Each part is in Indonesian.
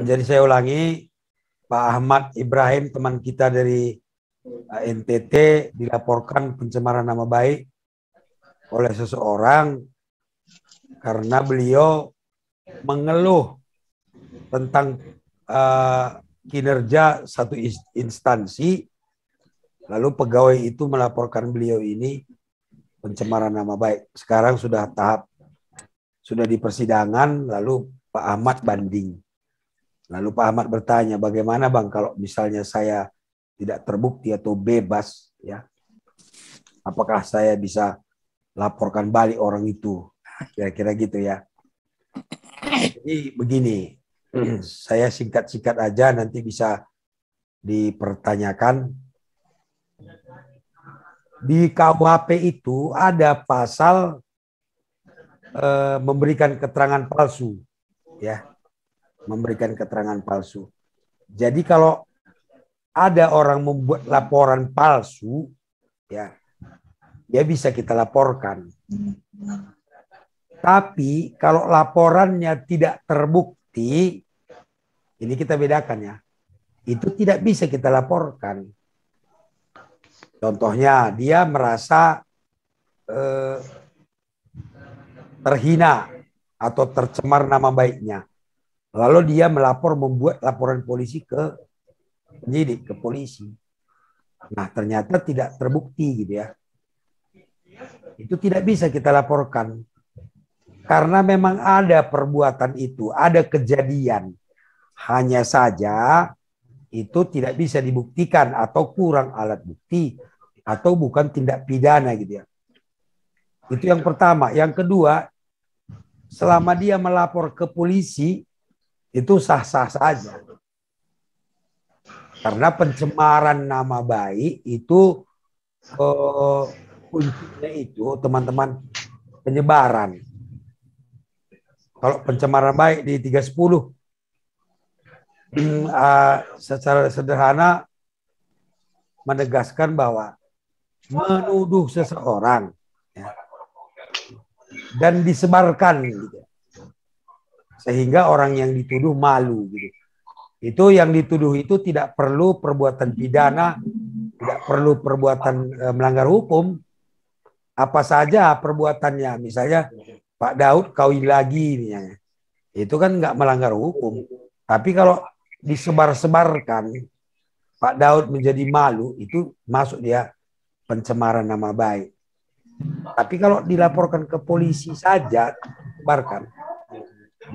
Jadi saya ulangi, Pak Ahmad Ibrahim, teman kita dari NTT, dilaporkan pencemaran nama baik oleh seseorang karena beliau mengeluh tentang kinerja satu instansi, lalu pegawai itu melaporkan beliau ini pencemaran nama baik. Sekarang sudah di persidangan, lalu Pak Ahmad banding. Lalu Pak Ahmad bertanya, bagaimana Bang kalau misalnya saya tidak terbukti atau bebas, ya, apakah saya bisa laporkan balik orang itu? Kira-kira gitu ya. Jadi begini, saya singkat-singkat aja, nanti bisa dipertanyakan. Di KUHP itu ada pasal memberikan keterangan palsu, ya, memberikan keterangan palsu. Jadi kalau ada orang membuat laporan palsu, ya, dia bisa kita laporkan. Tapi kalau laporannya tidak terbukti, ini kita bedakan ya, itu tidak bisa kita laporkan. Contohnya dia merasa terhina atau tercemar nama baiknya. Lalu dia membuat laporan polisi ke penyidik, ke polisi. Nah, ternyata tidak terbukti gitu ya. Itu tidak bisa kita laporkan. Karena memang ada perbuatan itu, ada kejadian. Hanya saja itu tidak bisa dibuktikan atau kurang alat bukti atau bukan tindak pidana gitu ya. Itu yang pertama. Yang kedua, selama dia melapor ke polisi itu sah-sah saja. Karena pencemaran nama baik itu kuncinya itu teman-teman penyebaran. Kalau pencemaran baik di 310 secara sederhana menegaskan bahwa menuduh seseorang, ya, dan disebarkan gitu, sehingga orang yang dituduh malu gitu. Itu yang dituduh itu tidak perlu perbuatan pidana, tidak perlu perbuatan melanggar hukum. Apa saja perbuatannya, misalnya Pak Daud kawin lagi, misalnya, itu kan nggak melanggar hukum. Tapi kalau disebar-sebarkan, Pak Daud menjadi malu, itu masuk dia pencemaran nama baik. Tapi kalau dilaporkan ke polisi saja, sebarkan,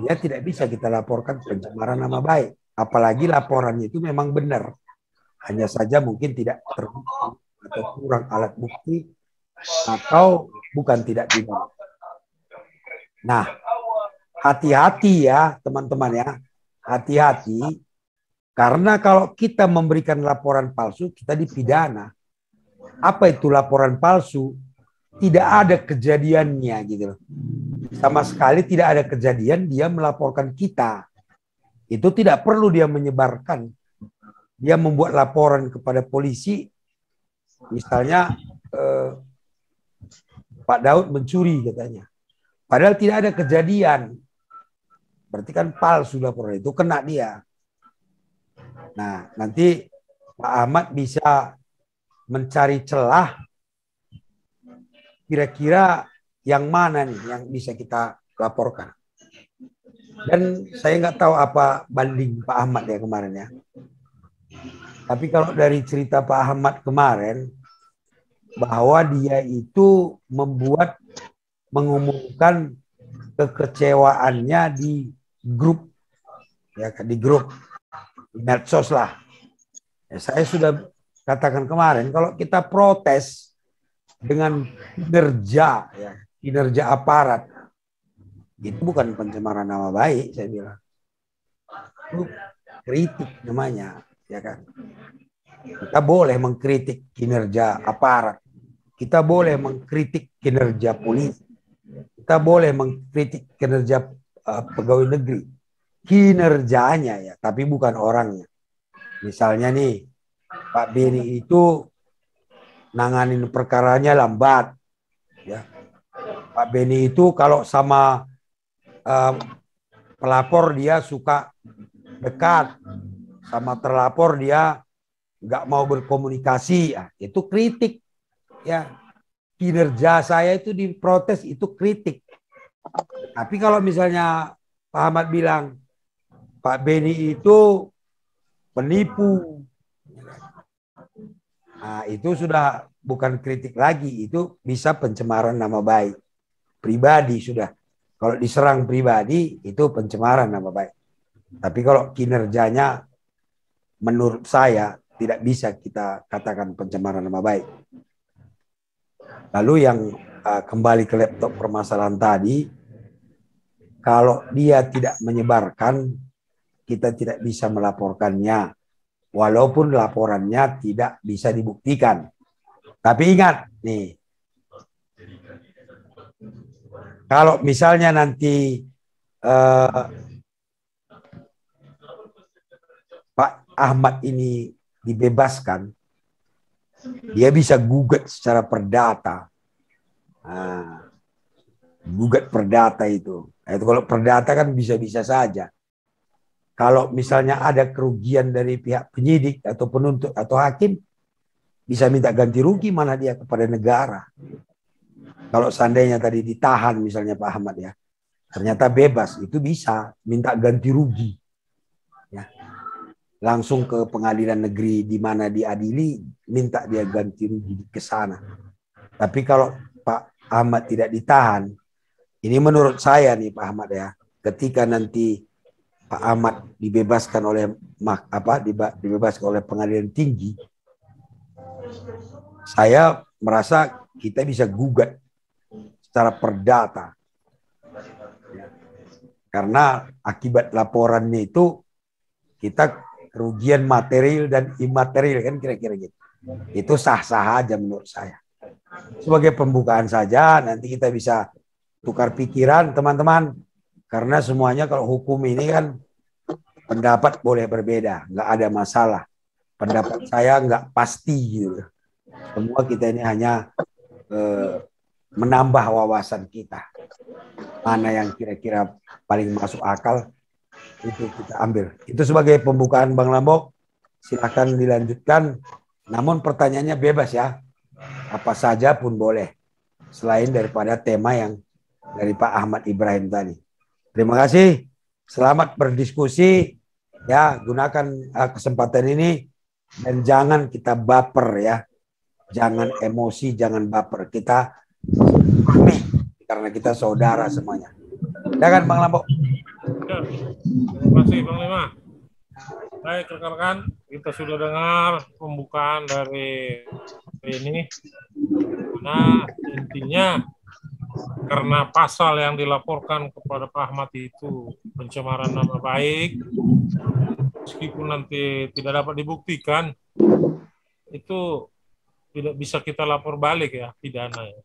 dia tidak bisa kita laporkan pencemaran nama baik. Apalagi laporannya itu memang benar. Hanya saja mungkin tidak terbukti atau kurang alat bukti atau bukan tidak pidana. Nah, hati-hati ya teman-teman ya. Hati-hati. Karena kalau kita memberikan laporan palsu, kita dipidana. Apa itu laporan palsu? Tidak ada kejadiannya gitu loh. Sama sekali tidak ada kejadian, dia melaporkan kita. Itu tidak perlu dia menyebarkan. Dia membuat laporan kepada polisi, misalnya Pak Daud mencuri katanya. Padahal tidak ada kejadian. Berarti kan palsu laporan itu, kena dia. Nah, nanti Pak Ahmad bisa mencari celah kira-kira yang mana nih yang bisa kita laporkan. Dan saya nggak tahu apa banding Pak Ahmad ya kemarin ya. Tapi kalau dari cerita Pak Ahmad kemarin, bahwa dia itu mengumumkan kekecewaannya di grup, ya, di grup medsos lah. Ya, saya sudah katakan kemarin, kalau kita protes dengan kinerja, ya, kinerja aparat, itu bukan pencemaran nama baik, saya bilang. Itu kritik namanya, ya kan. Kita boleh mengkritik kinerja aparat, kita boleh mengkritik kinerja polisi, kita boleh mengkritik kinerja pegawai negeri, kinerjanya ya, tapi bukan orangnya. Misalnya nih, Pak Beni itu nanganin perkaranya lambat, ya. Pak Beni itu kalau sama pelapor dia suka dekat sama terlapor, dia nggak mau berkomunikasi, ya, itu kritik. Ya, kinerja saya itu diprotes, itu kritik. Tapi kalau misalnya Pak Ahmad bilang Pak Beni itu penipu, nah, itu sudah bukan kritik lagi, itu bisa pencemaran nama baik pribadi sudah. Kalau diserang pribadi itu pencemaran nama baik. Tapi kalau kinerjanya menurut saya tidak bisa kita katakan pencemaran nama baik. Lalu yang kembali ke laptop permasalahan tadi, kalau dia tidak menyebarkan, kita tidak bisa melaporkannya, walaupun laporannya tidak bisa dibuktikan. Tapi ingat nih, kalau misalnya nanti Pak Ahmad ini dibebaskan, dia bisa gugat secara perdata. Nah, gugat perdata itu. Nah, itu kalau perdata kan bisa-bisa saja. Kalau misalnya ada kerugian dari pihak penyidik atau penuntut atau hakim, bisa minta ganti rugi mana dia kepada negara. Kalau seandainya tadi ditahan misalnya Pak Ahmad ya, ternyata bebas, itu bisa minta ganti rugi. Ya. Langsung ke pengadilan negeri di mana diadili, minta dia ganti rugi ke sana. Tapi kalau Pak Ahmad tidak ditahan, ini menurut saya nih Pak Ahmad ya, ketika nanti Pak Ahmad dibebaskan oleh dibebaskan oleh pengadilan tinggi, saya merasa kita bisa gugat secara perdata. Ya. Karena akibat laporannya itu kita kerugian material dan imaterial kan kira-kira gitu. Itu sah-sah aja menurut saya. Sebagai pembukaan saja, nanti kita bisa tukar pikiran teman-teman. Karena semuanya kalau hukum ini kan pendapat boleh berbeda, nggak ada masalah. Pendapat saya nggak pasti gitu. Semua kita ini hanya menambah wawasan kita. Mana yang kira-kira paling masuk akal, itu kita ambil. Itu sebagai pembukaan Bang Lambok. Silakan dilanjutkan. Namun pertanyaannya bebas ya. Apa saja pun boleh. Selain daripada tema yang dari Pak Ahmad Ibrahim tadi. Terima kasih. Selamat berdiskusi. Ya, gunakan kesempatan ini dan jangan kita baper ya. Jangan emosi, jangan baper. Kita karena kita saudara semuanya. Ya kan Bang Lambok? Ya, terima kasih Bang Lima. Baik rekan-rekan, kita sudah dengar pembukaan dari ini. Nah, intinya karena pasal yang dilaporkan kepada Pak Ahmad itu pencemaran nama baik, meskipun nanti tidak dapat dibuktikan, itu tidak bisa kita lapor balik ya, pidana ya.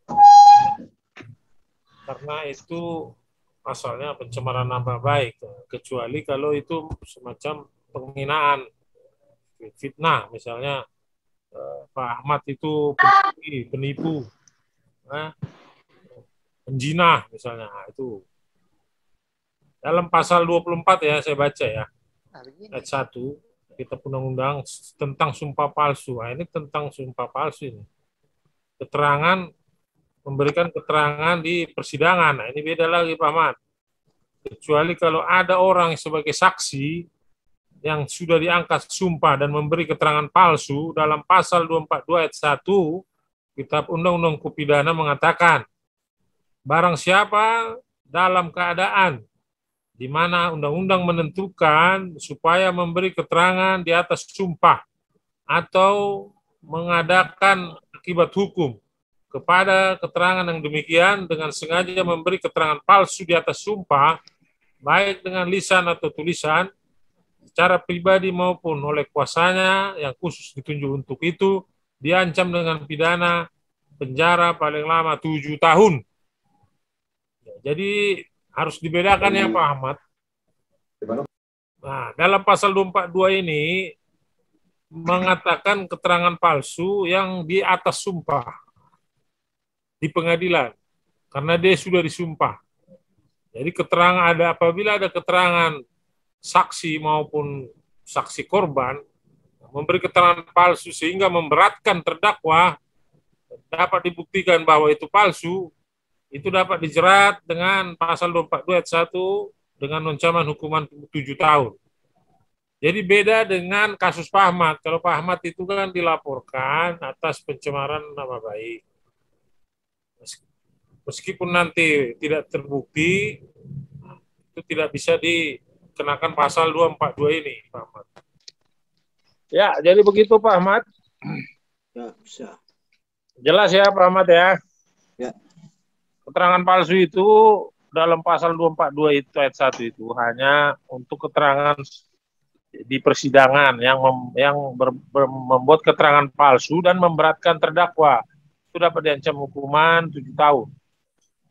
Karena itu pasalnya pencemaran nama baik, kecuali kalau itu semacam penghinaan, fitnah misalnya, Pak Ahmad itu penipu, penjinah misalnya, itu dalam pasal 24 ya saya baca ya, ayat 1 Kitab Undang-Undang tentang sumpah palsu. Nah, ini tentang sumpah palsu ini. Keterangan, memberikan keterangan di persidangan. Nah, ini beda lagi Pak Ahmad. Kecuali kalau ada orang sebagai saksi yang sudah diangkat sumpah dan memberi keterangan palsu, dalam pasal 242 ayat 1 Kitab Undang-Undang Hukum Pidana mengatakan, barang siapa dalam keadaan di mana undang-undang menentukan supaya memberi keterangan di atas sumpah atau mengadakan akibat hukum kepada keterangan yang demikian dengan sengaja memberi keterangan palsu di atas sumpah, baik dengan lisan atau tulisan, secara pribadi maupun oleh kuasanya yang khusus ditunjuk untuk itu, diancam dengan pidana penjara paling lama 7 tahun. Jadi harus dibedakan ya Pak Ahmad. Nah, dalam pasal 242 ini mengatakan keterangan palsu yang di atas sumpah di pengadilan, karena dia sudah disumpah. Jadi keterangan apabila ada keterangan saksi maupun saksi korban memberi keterangan palsu sehingga memberatkan terdakwa, dapat dibuktikan bahwa itu palsu, itu dapat dijerat dengan pasal 242 ayat 1 dengan ancaman hukuman 7 tahun. Jadi beda dengan kasus Pak Ahmad. Kalau Pak Ahmad itu kan dilaporkan atas pencemaran nama baik. Meskipun nanti tidak terbukti, itu tidak bisa dikenakan pasal 242 ini, Pak Ahmad. Ya, jadi begitu Pak Ahmad. Ya, bisa. Jelas ya Pak Ahmad ya? Ya. Keterangan palsu itu dalam pasal 242 itu ayat 1 itu hanya untuk keterangan di persidangan yang membuat keterangan palsu dan memberatkan terdakwa. Itu dapat diancam hukuman 7 tahun.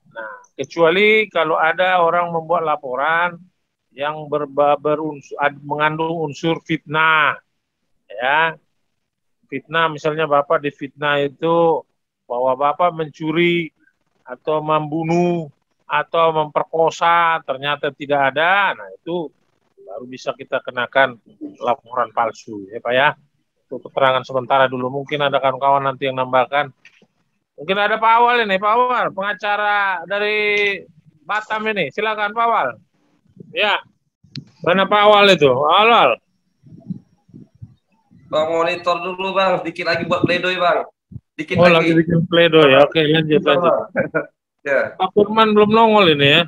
Nah, kecuali kalau ada orang membuat laporan yang mengandung unsur fitnah. Ya. Fitnah misalnya Bapak difitnah itu bahwa Bapak mencuri atau membunuh atau memperkosa, ternyata tidak ada, nah itu baru bisa kita kenakan laporan palsu, ya Pak ya. Itu keterangan sementara dulu, mungkin ada kawan-kawan nanti yang nambahkan. Mungkin ada Pak Awal ini, Pak Awal, pengacara dari Batam ini, silakan Pak Awal. Ya, mana Pak Awal itu? Awal. Bang, monitor dulu Bang, sedikit lagi buat pledoi Bang. Dikit lagi bikin pledoi ya, oke lanjut. Ya. Pak Firman belum nongol ini ya.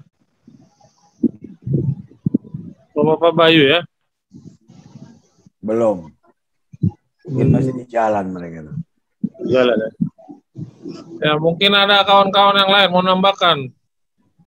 Bapak Bayu ya? Belum. Mungkin masih di jalan mereka. Jalan ya. Ya mungkin ada kawan-kawan yang lain mau nambahkan.